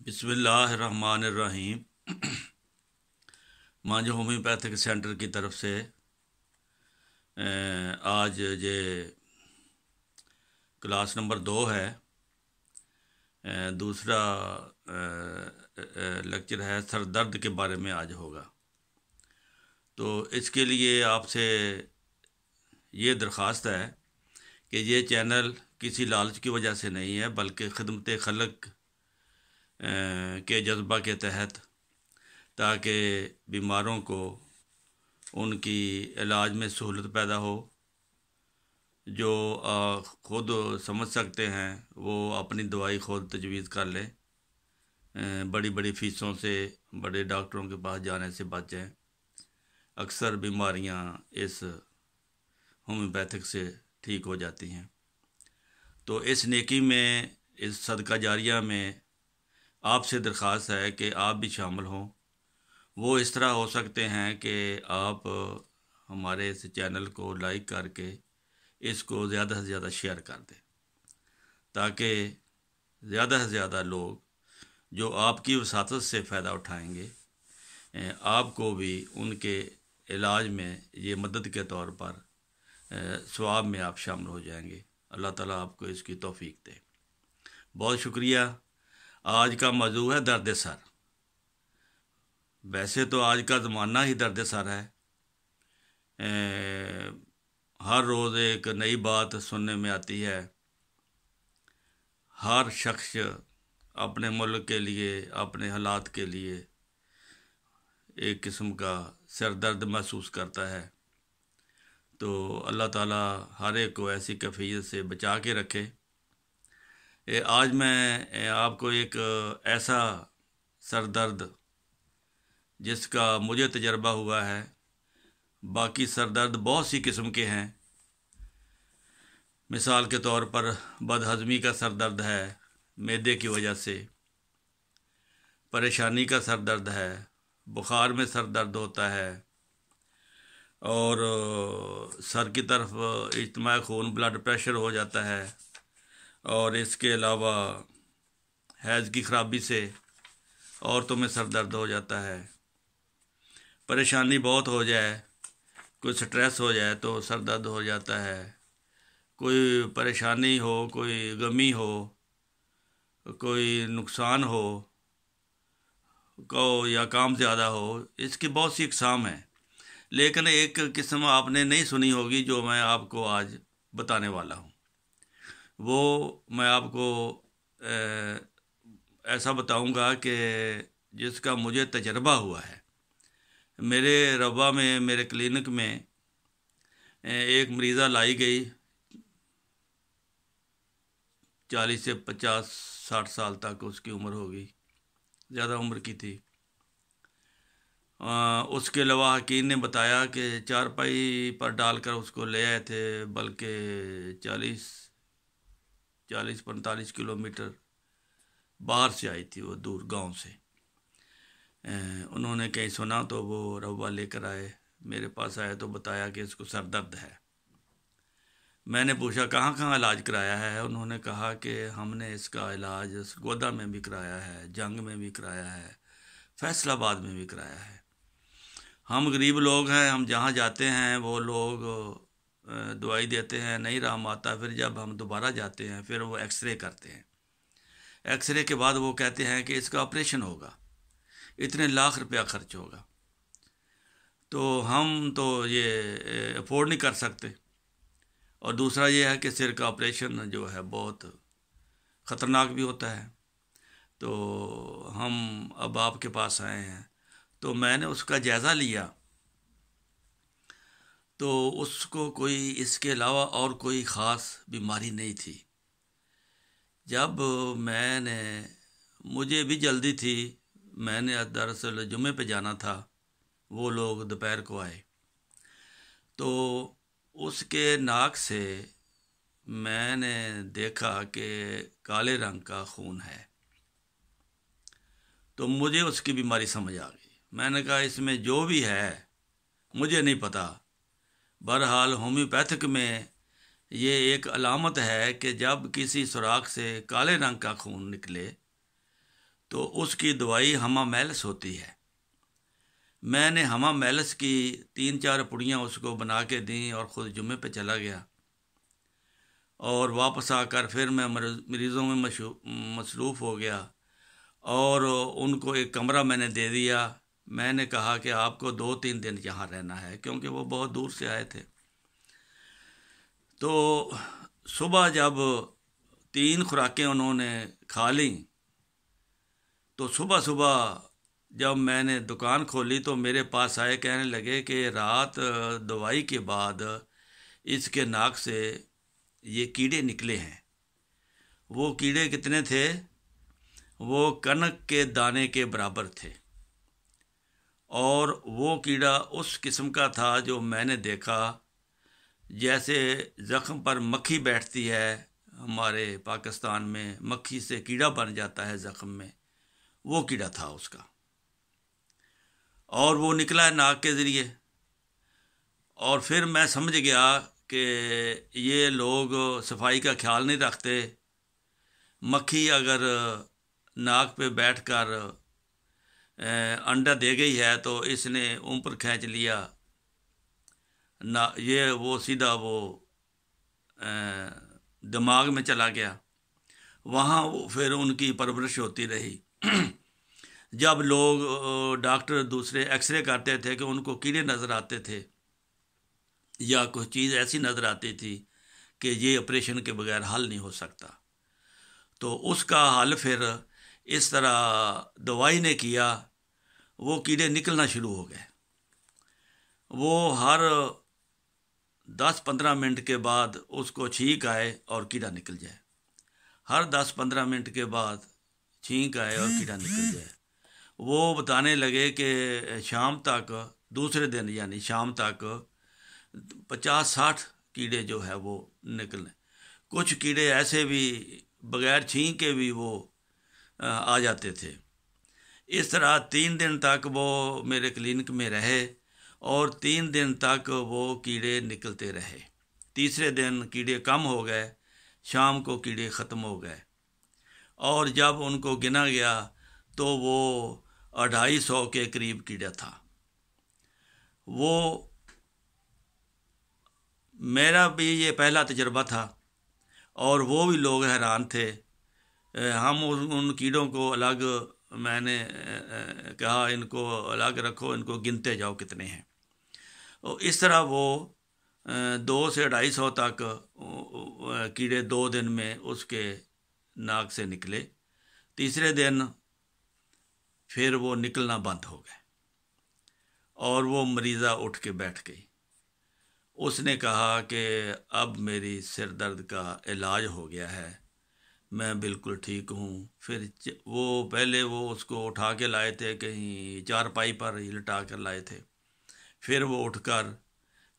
बिस्मिल्लाहिर्रहमानिर्रहीम। मांझ homeopathic centre की तरफ से आज ये क्लास नंबर 2 है। दूसरा लेक्चर है सर दर्द के बारे में आज होगा। तो इसके लिए आपसे ये दरख्वास्त है कि ये चैनल किसी लालच की वजह से नहीं है, बल्कि खिदमत खलक के जज्बा के तहत, ताकि बीमारों को उनकी इलाज में सहूलत पैदा हो। जो ख़ुद समझ सकते हैं वो अपनी दवाई ख़ुद तजवीज़ कर लें। बड़ी बड़ी फ़ीसों से बड़े डॉक्टरों के पास जाने से बच जाएं। अक्सर बीमारियां इस होम्योपैथिक से ठीक हो जाती हैं। तो इस नेकी में, इस सदका जारिया में आपसे दरख्वास्त है कि आप भी शामिल हों। वो इस तरह हो सकते हैं कि आप हमारे इस चैनल को लाइक करके इसको ज़्यादा से ज़्यादा शेयर कर दें, ताकि ज़्यादा से ज़्यादा लोग जो आपकी वसातत से फ़ायदा उठाएंगे, आपको भी उनके इलाज में ये मदद के तौर पर सवाब में आप शामिल हो जाएंगे। अल्लाह ताला आपको इसकी तौफीक दे। बहुत शुक्रिया। आज का मौजू है दर्द सर। वैसे तो आज का ज़माना ही दर्द सर है। हर रोज़ एक नई बात सुनने में आती है। हर शख्स अपने मुल्क के लिए, अपने हालात के लिए एक किस्म का सर दर्द महसूस करता है। तो अल्लाह ताला हर एक को ऐसी कैफियत से बचा के रखे। आज मैं आपको एक ऐसा सर दर्द जिसका मुझे तजर्बा हुआ है, बाकी सर दर्द बहुत सी किस्म के हैं। मिसाल के तौर पर बदहज़मी का सर दर्द है, मैदे की वजह से। परेशानी का सर दर्द है, बुखार में सर दर्द होता है, और सर की तरफ इज्तिमा खून, ब्लड प्रेशर हो जाता है। और इसके अलावा हैज़ की ख़राबी से औरतों में सर दर्द हो जाता है। परेशानी बहुत हो जाए, कोई स्ट्रेस हो जाए तो सर दर्द हो जाता है। कोई परेशानी हो, कोई गमी हो, कोई नुकसान हो को या काम ज़्यादा हो, इसकी बहुत सी इकसाम हैं। लेकिन एक किस्म आपने नहीं सुनी होगी जो मैं आपको आज बताने वाला हूँ। वो मैं आपको ऐसा बताऊँगा कि जिसका मुझे तजर्बा हुआ है। मेरे रबा में, मेरे क्लिनिक में एक मरीज़ा लाई गई, 40 से 50-60 साल तक उसकी उम्र होगी, ज़्यादा उम्र की थी। उसके अलावा हकीम ने बताया कि चारपाई पर डालकर उसको ले आए थे, बल्कि 40-45 किलोमीटर बाहर से आई थी, वो दूर गांव से। उन्होंने कहीं सुना तो वो रवा लेकर आए, मेरे पास आए तो बताया कि इसको सर दर्द है। मैंने पूछा कहाँ कहाँ इलाज कराया है। उन्होंने कहा कि हमने इसका इलाज गोदा में भी कराया है, जंग में भी कराया है, फैसलाबाद में भी कराया है। हम गरीब लोग हैं, हम जहाँ जाते हैं वो लोग दवाई देते हैं, नहीं आराम आता। फिर जब हम दोबारा जाते हैं फिर वो एक्सरे करते हैं। एक्सरे के बाद वो कहते हैं कि इसका ऑपरेशन होगा, इतने लाख रुपया खर्च होगा। तो हम तो ये अफोर्ड नहीं कर सकते। और दूसरा ये है कि सिर का ऑपरेशन जो है बहुत ख़तरनाक भी होता है। तो हम अब आपके पास आए हैं, तो मैंने उसका जायज़ा लिया, तो उसको कोई इसके अलावा और कोई ख़ास बीमारी नहीं थी। जब मुझे भी जल्दी थी, मैंने दरअसल जुम्मे पे जाना था, वो लोग दोपहर को आए। तो उसके नाक से मैंने देखा कि काले रंग का खून है। तो मुझे उसकी बीमारी समझ आ गई। मैंने कहा इसमें जो भी है मुझे नहीं पता, बहरहाल होम्योपैथिक में ये एक अलामत है कि जब किसी सुराख से काले रंग का खून निकले तो उसकी दवाई हमा मैलस होती है। मैंने हमा मैलस की 3-4 पुड़ियाँ उसको बना के दी और ख़ुद जुम्मे पे चला गया, और वापस आकर फिर मैं मरीज़ों में मसरूफ़ हो गया और उनको एक कमरा मैंने दे दिया। मैंने कहा कि आपको 2-3 दिन यहाँ रहना है, क्योंकि वो बहुत दूर से आए थे। तो सुबह जब 3 खुराकें उन्होंने खा ली, तो सुबह सुबह जब मैंने दुकान खोली तो मेरे पास आए, कहने लगे कि रात दवाई के बाद इसके नाक से ये कीड़े निकले हैं। वो कीड़े कितने थे? वो कनक के दाने के बराबर थे, और वो कीड़ा उस किस्म का था जो मैंने देखा जैसे ज़ख़्म पर मक्खी बैठती है। हमारे पाकिस्तान में मक्खी से कीड़ा बन जाता है ज़ख़्म में, वो कीड़ा था उसका, और वो निकला है नाक के ज़रिए। और फिर मैं समझ गया कि ये लोग सफाई का ख्याल नहीं रखते। मक्खी अगर नाक पे बैठकर अंडा दे गई है तो इसने ऊपर खींच लिया ना, ये वो सीधा वो दिमाग में चला गया। वहाँ वो फिर उनकी परवरिश होती रही। जब लोग डॉक्टर दूसरे एक्सरे करते थे कि उनको कीड़े नज़र आते थे या कुछ चीज़ ऐसी नज़र आती थी कि ये ऑपरेशन के बगैर हल नहीं हो सकता, तो उसका हल फिर इस तरह दवाई ने किया। वो कीड़े निकलना शुरू हो गए। वो हर 10-15 मिनट के बाद उसको छींक आए और कीड़ा निकल जाए। हर 10-15 मिनट के बाद छींक आए और कीड़ा निकल जाए। वो बताने लगे कि शाम तक, दूसरे दिन यानी शाम तक 50-60 कीड़े जो है वो निकले। कुछ कीड़े ऐसे भी बग़ैर छींक के भी वो आ जाते थे। इस तरह 3 दिन तक वो मेरे क्लिनिक में रहे और 3 दिन तक वो कीड़े निकलते रहे। तीसरे दिन कीड़े कम हो गए, शाम को कीड़े ख़त्म हो गए, और जब उनको गिना गया तो वो 250 के करीब कीड़ा था। वो मेरा भी ये पहला तजर्बा था और वो भी लोग हैरान थे। हम उन कीड़ों को अलग, मैंने कहा इनको अलग रखो, इनको गिनते जाओ कितने हैं। और इस तरह वो 200 से 250 तक कीड़े 2 दिन में उसके नाक से निकले। तीसरे दिन फिर वो निकलना बंद हो गए और वो मरीज़ा उठ के बैठ गई। उसने कहा कि अब मेरी सिर दर्द का इलाज हो गया है, मैं बिल्कुल ठीक हूँ। फिर वो पहले वो उसको उठा के लाए थे, कहीं चारपाई पर ही लिटा कर लाए थे। फिर वो उठकर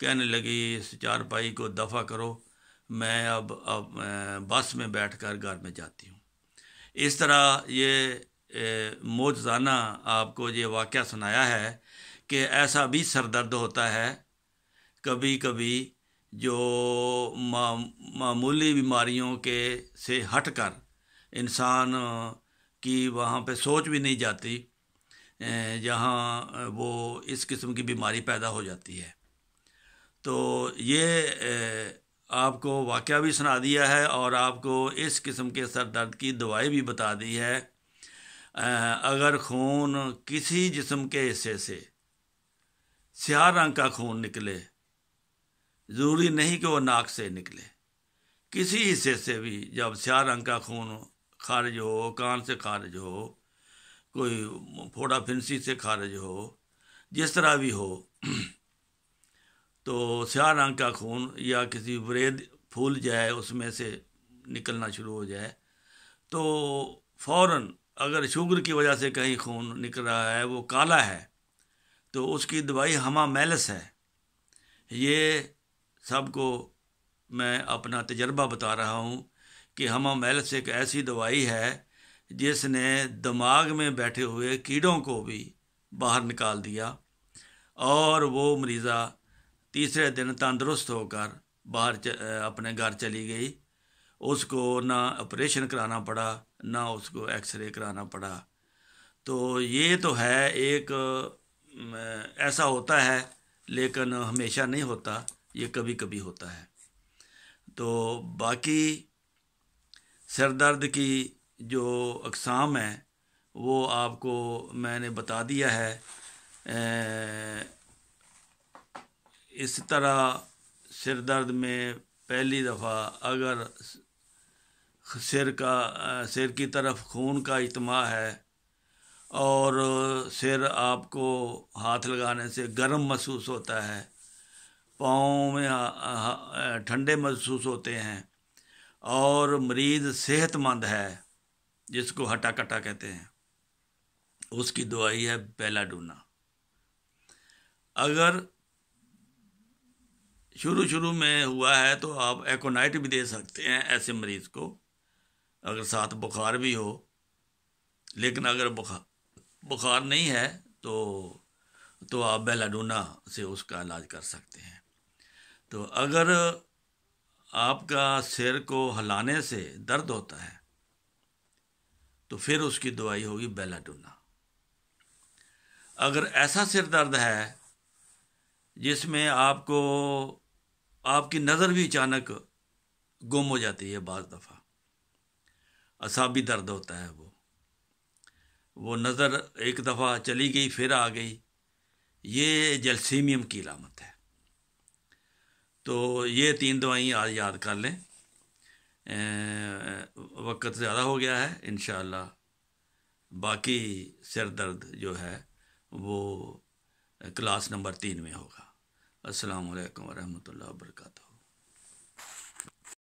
कहने लगी इस चारपाई को दफ़ा करो, मैं अब बस में बैठकर घर में जाती हूँ। इस तरह ये मौजज़ाना आपको ये वाक़या सुनाया है कि ऐसा भी सर दर्द होता है कभी कभी जो मामूली बीमारियों के से हटकर इंसान की वहाँ पे सोच भी नहीं जाती, जहाँ वो इस किस्म की बीमारी पैदा हो जाती है। तो ये आपको वाक़या भी सुना दिया है और आपको इस किस्म के सर दर्द की दवाई भी बता दी है। अगर खून किसी जिस्म के हिस्से से स्याह रंग का खून निकले, ज़रूरी नहीं कि वो नाक से निकले, किसी हिस्से से भी जब स्याह रंग का खून खारिज हो, कान से खारिज हो, कोई फोड़ा फिंसी से खारिज हो, जिस तरह भी हो, तो स्याह रंग का खून या किसी वरेद फूल जाए उसमें से निकलना शुरू हो जाए, तो फ़ौरन अगर शुगर की वजह से कहीं खून निकल रहा है, वो काला है, तो उसकी दवाई हमा मैलस है। ये सबको मैं अपना तजर्बा बता रहा हूँ कि हमा मैलस एक ऐसी दवाई है जिसने दिमाग में बैठे हुए कीड़ों को भी बाहर निकाल दिया और वो मरीज़ा तीसरे दिन तंदुरुस्त होकर बाहर अपने घर चली गई। उसको ना ऑपरेशन कराना पड़ा, ना उसको एक्सरे कराना पड़ा। तो ये तो है एक ऐसा होता है, लेकिन हमेशा नहीं होता, ये कभी कभी होता है। तो बाकी सर दर्द की जो अक़साम है वो आपको मैंने बता दिया है। इस तरह सिर दर्द में पहली दफ़ा अगर सिर की तरफ खून का इजमा है और सिर आपको हाथ लगाने से गर्म महसूस होता है, पाँव में ठंडे महसूस होते हैं और मरीज़ सेहतमंद है, जिसको हटा कटा कहते हैं, उसकी दवाई है बेलाडोना। अगर शुरू में हुआ है तो आप एकोनाइट भी दे सकते हैं ऐसे मरीज़ को, अगर साथ बुखार भी हो। लेकिन अगर बुखार नहीं है तो आप बेलाडोना से उसका इलाज कर सकते हैं। तो अगर आपका सिर को हिलाने से दर्द होता है तो फिर उसकी दवाई होगी बेलाडोना। अगर ऐसा सिर दर्द है जिसमें आपकी नज़र भी अचानक गुम हो जाती है, बाज़ दफ़ा असाबी दर्द होता है, वो नज़र एक दफ़ा चली गई फिर आ गई, ये जलसीमियम की अलामत है। तो ये 3 दवाइयाँ आज याद कर लें। वक्त ज़्यादा हो गया है, इंशाअल्लाह बाकी सिर दर्द जो है वो क्लास नंबर 3 में होगा। अस्सलामु अलैकुम वरहमतुल्लाहि वबरकातुहू।